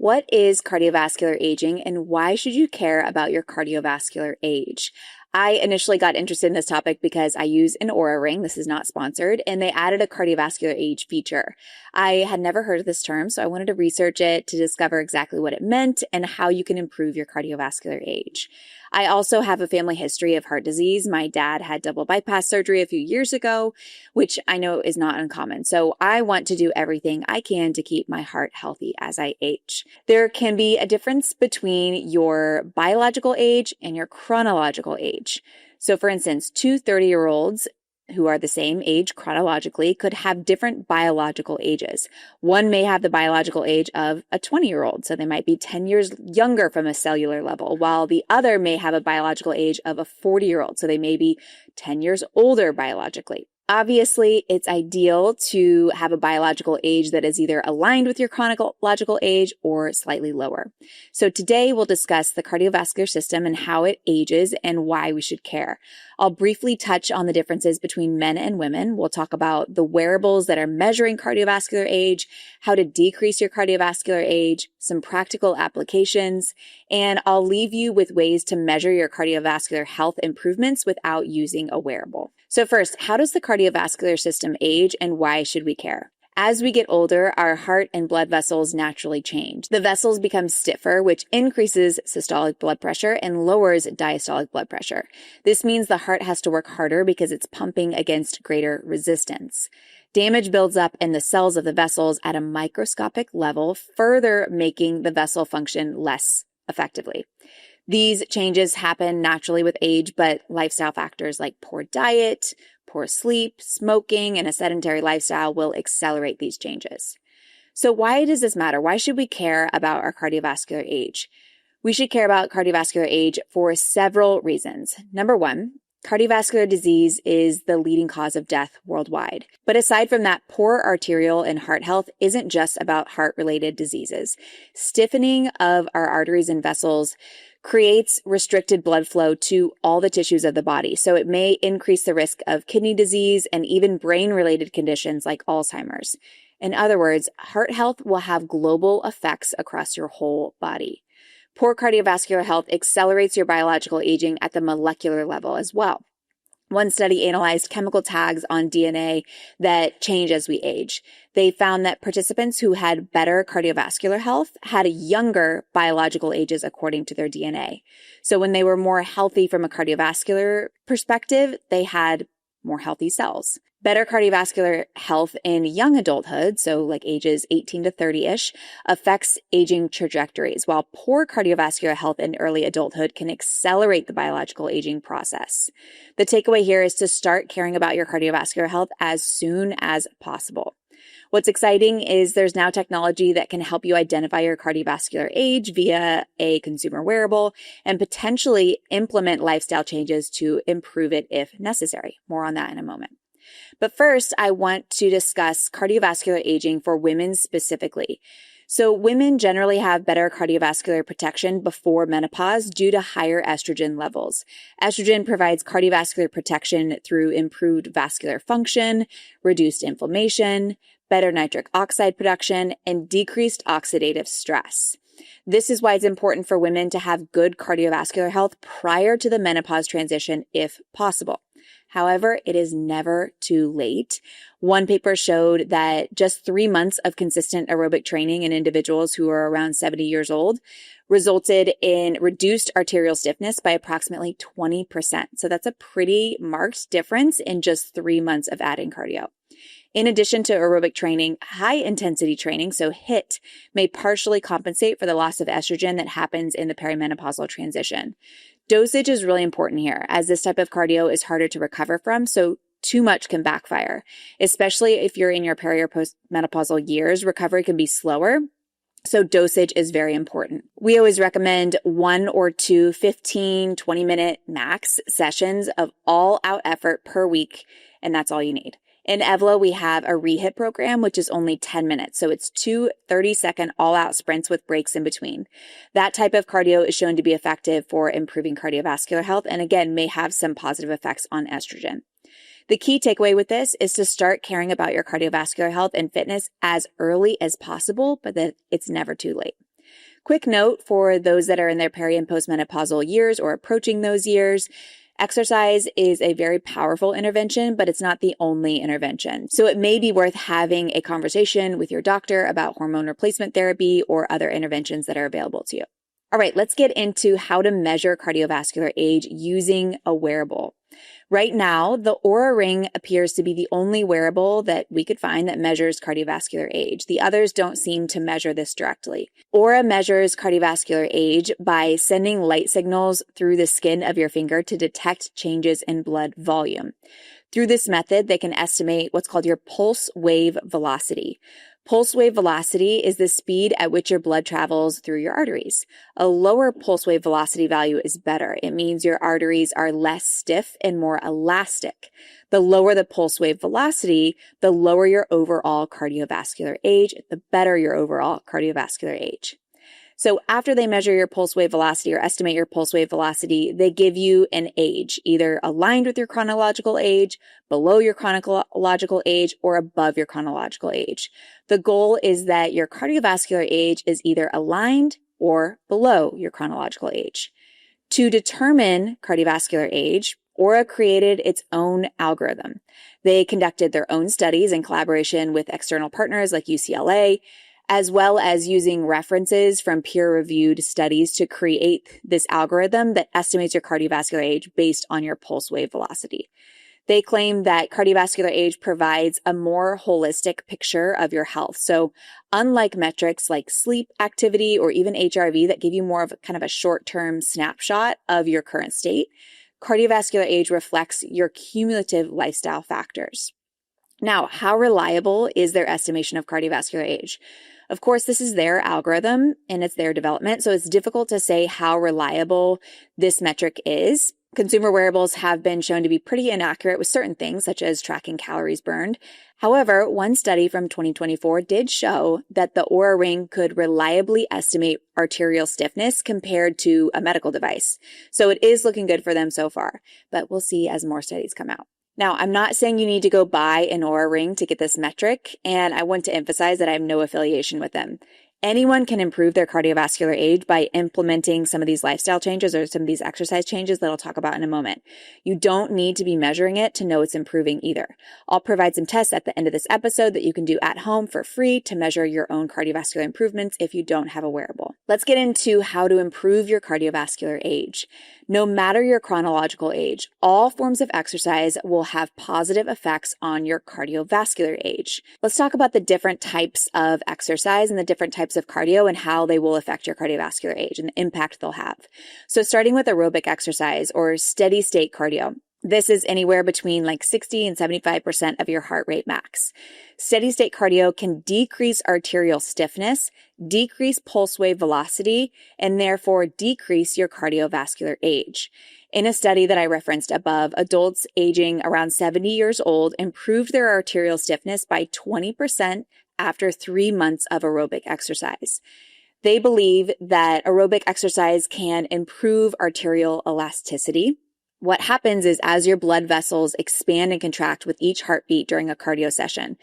What is cardiovascular aging and why should you care about your cardiovascular age? I initially got interested in this topic because I use an Oura ring. This is not sponsored, and they added a cardiovascular age feature. I had never heard of this term, so I wanted to research it to discover exactly what it meant and how you can improve your cardiovascular age. I also have a family history of heart disease. My dad had double bypass surgery a few years ago, which I know is not uncommon. So I want to do everything I can to keep my heart healthy as I age. There can be a difference between your biological age and your chronological age. So for instance, two 30-year-olds who are the same age chronologically could have different biological ages. One may have the biological age of a 20-year-old, so they might be 10 years younger from a cellular level, while the other may have a biological age of a 40-year-old, so they may be 10 years older biologically. Obviously, it's ideal to have a biological age that is either aligned with your chronological age or slightly lower. So today we'll discuss the cardiovascular system and how it ages and why we should care. I'll briefly touch on the differences between men and women. We'll talk about the wearables that are measuring cardiovascular age, how to decrease your cardiovascular age, some practical applications, and I'll leave you with ways to measure your cardiovascular health improvements without using a wearable. So first, how does the cardiovascular system age and why should we care? As we get older, our heart and blood vessels naturally change. The vessels become stiffer, which increases systolic blood pressure and lowers diastolic blood pressure. This means the heart has to work harder because it's pumping against greater resistance. Damage builds up in the cells of the vessels at a microscopic level, further making the vessel function less effectively. These changes happen naturally with age, but lifestyle factors like poor diet, poor sleep, smoking, and a sedentary lifestyle will accelerate these changes. So why does this matter? Why should we care about our cardiovascular age? We should care about cardiovascular age for several reasons. Number one, cardiovascular disease is the leading cause of death worldwide. But aside from that, poor arterial and heart health isn't just about heart-related diseases. Stiffening of our arteries and vessels creates restricted blood flow to all the tissues of the body. So it may increase the risk of kidney disease and even brain-related conditions like Alzheimer's. In other words, heart health will have global effects across your whole body. Poor cardiovascular health accelerates your biological aging at the molecular level as well. One study analyzed chemical tags on DNA that change as we age. They found that participants who had better cardiovascular health had younger biological ages according to their DNA. So when they were more healthy from a cardiovascular perspective, they had more healthy cells. Better cardiovascular health in young adulthood, so like ages 18 to 30-ish, affects aging trajectories, while poor cardiovascular health in early adulthood can accelerate the biological aging process. The takeaway here is to start caring about your cardiovascular health as soon as possible. What's exciting is there's now technology that can help you identify your cardiovascular age via a consumer wearable and potentially implement lifestyle changes to improve it if necessary. More on that in a moment. But first, I want to discuss cardiovascular aging for women specifically. So women generally have better cardiovascular protection before menopause due to higher estrogen levels. Estrogen provides cardiovascular protection through improved vascular function, reduced inflammation, better nitric oxide production, and decreased oxidative stress. This is why it's important for women to have good cardiovascular health prior to the menopause transition if possible. However, it is never too late. One paper showed that just 3 months of consistent aerobic training in individuals who are around 70 years old resulted in reduced arterial stiffness by approximately 20%. So that's a pretty marked difference in just 3 months of adding cardio. In addition to aerobic training, high intensity training, so HIIT, may partially compensate for the loss of estrogen that happens in the perimenopausal transition. Dosage is really important here, as this type of cardio is harder to recover from, so too much can backfire. Especially if you're in your peri or postmenopausal years, recovery can be slower. So dosage is very important. We always recommend 1 or 2 15, 20-minute max sessions of all-out effort per week, and that's all you need. In Evlo, we have a ReHIT program, which is only 10 minutes. So it's 2 30-second all-out sprints with breaks in between. That type of cardio is shown to be effective for improving cardiovascular health and, again, may have some positive effects on estrogen. The key takeaway with this is to start caring about your cardiovascular health and fitness as early as possible, but that it's never too late. Quick note for those that are in their peri and postmenopausal years or approaching those years, exercise is a very powerful intervention, but it's not the only intervention. So it may be worth having a conversation with your doctor about hormone replacement therapy or other interventions that are available to you. All right, let's get into how to measure cardiovascular age using a wearable. Right now, the Oura Ring appears to be the only wearable that we could find that measures cardiovascular age. The others don't seem to measure this directly. Oura measures cardiovascular age by sending light signals through the skin of your finger to detect changes in blood volume. Through this method, they can estimate what's called your pulse wave velocity. Pulse wave velocity is the speed at which your blood travels through your arteries. A lower pulse wave velocity value is better. It means your arteries are less stiff and more elastic. The lower the pulse wave velocity, the lower your overall cardiovascular age, the better your overall cardiovascular age. So after they measure your pulse wave velocity or estimate your pulse wave velocity, they give you an age, either aligned with your chronological age, below your chronological age, or above your chronological age. The goal is that your cardiovascular age is either aligned or below your chronological age. To determine cardiovascular age, Oura created its own algorithm. They conducted their own studies in collaboration with external partners like UCLA, as well as using references from peer-reviewed studies to create this algorithm that estimates your cardiovascular age based on your pulse wave velocity. They claim that cardiovascular age provides a more holistic picture of your health. So unlike metrics like sleep activity or even HRV that give you more of kind of a short-term snapshot of your current state, cardiovascular age reflects your cumulative lifestyle factors. Now, how reliable is their estimation of cardiovascular age? Of course, this is their algorithm and it's their development, so it's difficult to say how reliable this metric is. Consumer wearables have been shown to be pretty inaccurate with certain things, such as tracking calories burned. However, one study from 2024 did show that the Oura Ring could reliably estimate arterial stiffness compared to a medical device. So it is looking good for them so far, but we'll see as more studies come out. Now, I'm not saying you need to go buy an Oura Ring to get this metric, and I want to emphasize that I have no affiliation with them. Anyone can improve their cardiovascular age by implementing some of these lifestyle changes or some of these exercise changes that I'll talk about in a moment. You don't need to be measuring it to know it's improving either. I'll provide some tests at the end of this episode that you can do at home for free to measure your own cardiovascular improvements if you don't have a wearable. Let's get into how to improve your cardiovascular age. No matter your chronological age, all forms of exercise will have positive effects on your cardiovascular age. Let's talk about the different types of exercise and the different types of cardio and how they will affect your cardiovascular age and the impact they'll have. So starting with aerobic exercise or steady state cardio. This is anywhere between like 60 and 75% of your heart rate max. Steady state cardio can decrease arterial stiffness, decrease pulse wave velocity, and therefore decrease your cardiovascular age. In a study that I referenced above, adults aging around 70 years old improved their arterial stiffness by 20% after 3 months of aerobic exercise. They believe that aerobic exercise can improve arterial elasticity. What happens is as your blood vessels expand and contract with each heartbeat during a cardio session,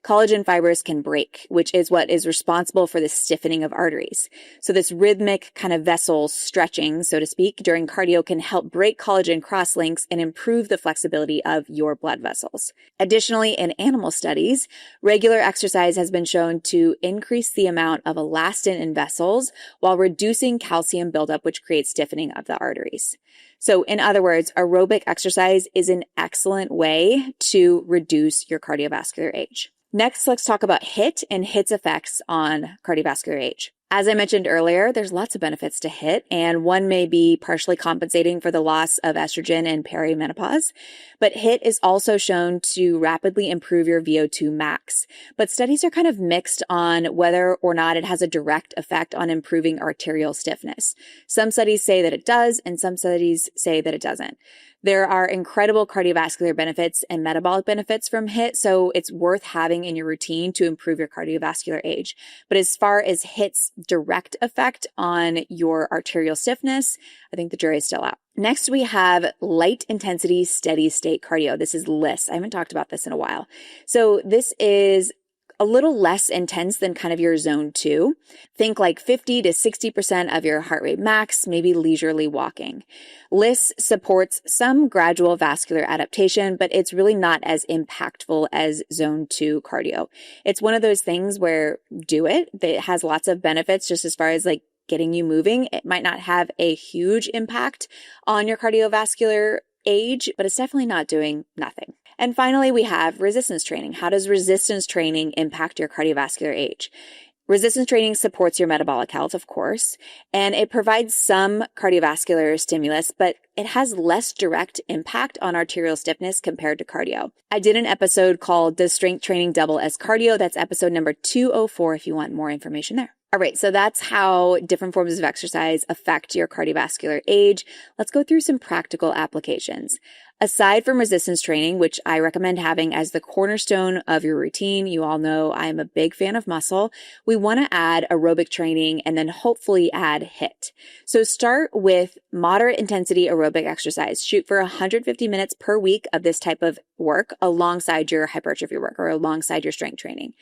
collagen fibers can break, which is what is responsible for the stiffening of arteries. So this rhythmic kind of vessel stretching, so to speak, during cardio can help break collagen crosslinks and improve the flexibility of your blood vessels. Additionally, in animal studies, regular exercise has been shown to increase the amount of elastin in vessels while reducing calcium buildup, which creates stiffening of the arteries. So in other words, aerobic exercise is an excellent way to reduce your cardiovascular age. Next, let's talk about HIIT and HIIT's effects on cardiovascular age. As I mentioned earlier, there's lots of benefits to HIIT, and one may be partially compensating for the loss of estrogen and perimenopause. But HIIT is also shown to rapidly improve your VO2 max. But studies are kind of mixed on whether or not it has a direct effect on improving arterial stiffness. Some studies say that it does, and some studies say that it doesn't. There are incredible cardiovascular benefits and metabolic benefits from HIIT, so it's worth having in your routine to improve your cardiovascular age. But as far as HIIT's direct effect on your arterial stiffness, I think the jury is still out. Next, we have light intensity steady state cardio. This is LISS. I haven't talked about this in a while. So this is a little less intense than kind of your zone 2. Think like 50 to 60% of your heart rate max, maybe leisurely walking. LISS supports some gradual vascular adaptation, but it's really not as impactful as zone 2 cardio. It's one of those things where do it. It has lots of benefits just as far as like getting you moving. It might not have a huge impact on your cardiovascular age, but it's definitely not doing nothing. And finally, we have resistance training. How does resistance training impact your cardiovascular age? Resistance training supports your metabolic health, of course, and it provides some cardiovascular stimulus, but it has less direct impact on arterial stiffness compared to cardio. I did an episode called Does Strength Training Double as Cardio? That's episode number 204 if you want more information there. All right, so that's how different forms of exercise affect your cardiovascular age. Let's go through some practical applications. Aside from resistance training, which I recommend having as the cornerstone of your routine, you all know I'm a big fan of muscle, we want to add aerobic training and then hopefully add HIIT. So start with moderate intensity aerobic exercise. Shoot for 150 minutes per week of this type of work alongside your hypertrophy work or alongside your strength training.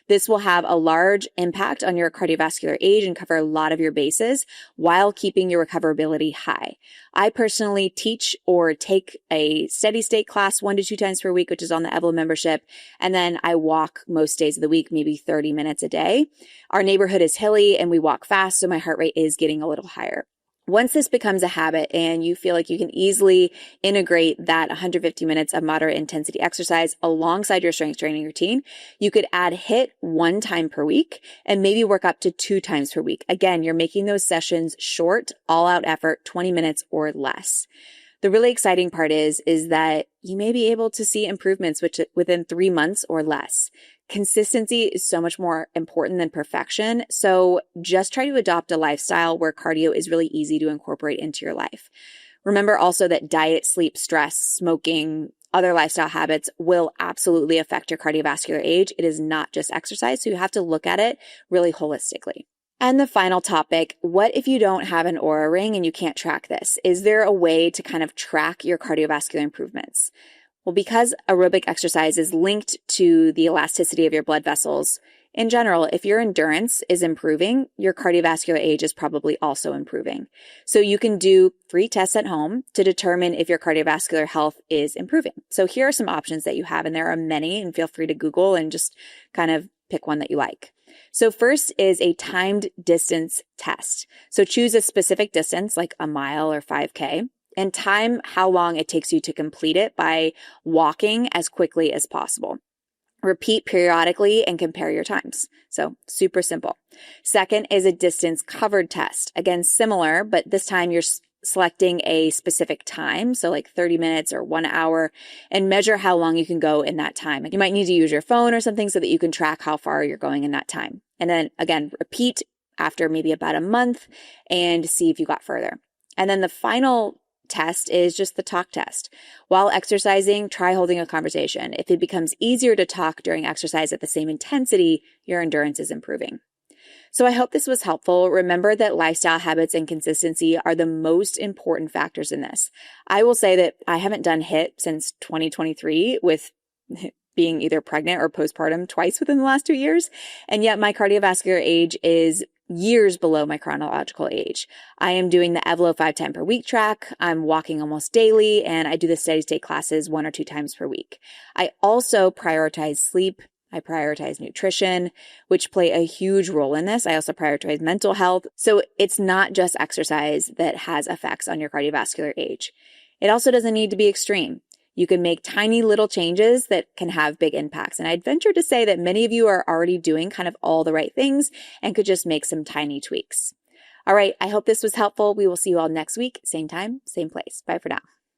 This will have a large impact on your cardiovascular age and cover a lot of your bases while keeping your recoverability high. I personally teach or take a steady state class 1 to 2 times per week, which is on the Evelo membership. And then I walk most days of the week, maybe 30 minutes a day. Our neighborhood is hilly and we walk fast, so my heart rate is getting a little higher. Once this becomes a habit and you feel like you can easily integrate that 150 minutes of moderate intensity exercise alongside your strength training routine, you could add HIIT 1 time per week and maybe work up to 2 times per week. Again, you're making those sessions short, all out effort, 20 minutes or less. The really exciting part is that you may be able to see improvements within 3 months or less. Consistency is so much more important than perfection. So just try to adopt a lifestyle where cardio is really easy to incorporate into your life. Remember also that diet, sleep, stress, smoking, other lifestyle habits will absolutely affect your cardiovascular age. It is not just exercise. So you have to look at it really holistically. And the final topic, what if you don't have an Oura ring and you can't track this? Is there a way to kind of track your cardiovascular improvements? Well, because aerobic exercise is linked to the elasticity of your blood vessels, in general, if your endurance is improving, your cardiovascular age is probably also improving. So you can do free tests at home to determine if your cardiovascular health is improving. So here are some options that you have, and there are many, and feel free to Google and just kind of pick one that you like. So first is a timed distance test. So choose a specific distance like a mile or 5K and time how long it takes you to complete it by walking as quickly as possible. Repeat periodically and compare your times. So super simple. Second is a distance covered test. Again, similar, but this time you're selecting a specific time, so like 30 minutes or 1 hour, and measure how long you can go in that time. You might need to use your phone or something so that you can track how far you're going in that time. And then again, repeat after maybe about a month and see if you got further. And then the final test is just the talk test. While exercising, try holding a conversation. If it becomes easier to talk during exercise at the same intensity, your endurance is improving. So I hope this was helpful. Remember that lifestyle habits and consistency are the most important factors in this. I will say that I haven't done HIIT since 2023 with being either pregnant or postpartum twice within the last 2 years. And yet my cardiovascular age is years below my chronological age. I am doing the Evelo 5 time per week track. I'm walking almost daily, and I do the steady state classes 1 or 2 times per week. I also prioritize sleep. I prioritize nutrition, which play a huge role in this. I also prioritize mental health. So it's not just exercise that has effects on your cardiovascular age. It also doesn't need to be extreme. You can make tiny little changes that can have big impacts. And I'd venture to say that many of you are already doing kind of all the right things and could just make some tiny tweaks. All right. I hope this was helpful. We will see you all next week. Same time, same place. Bye for now.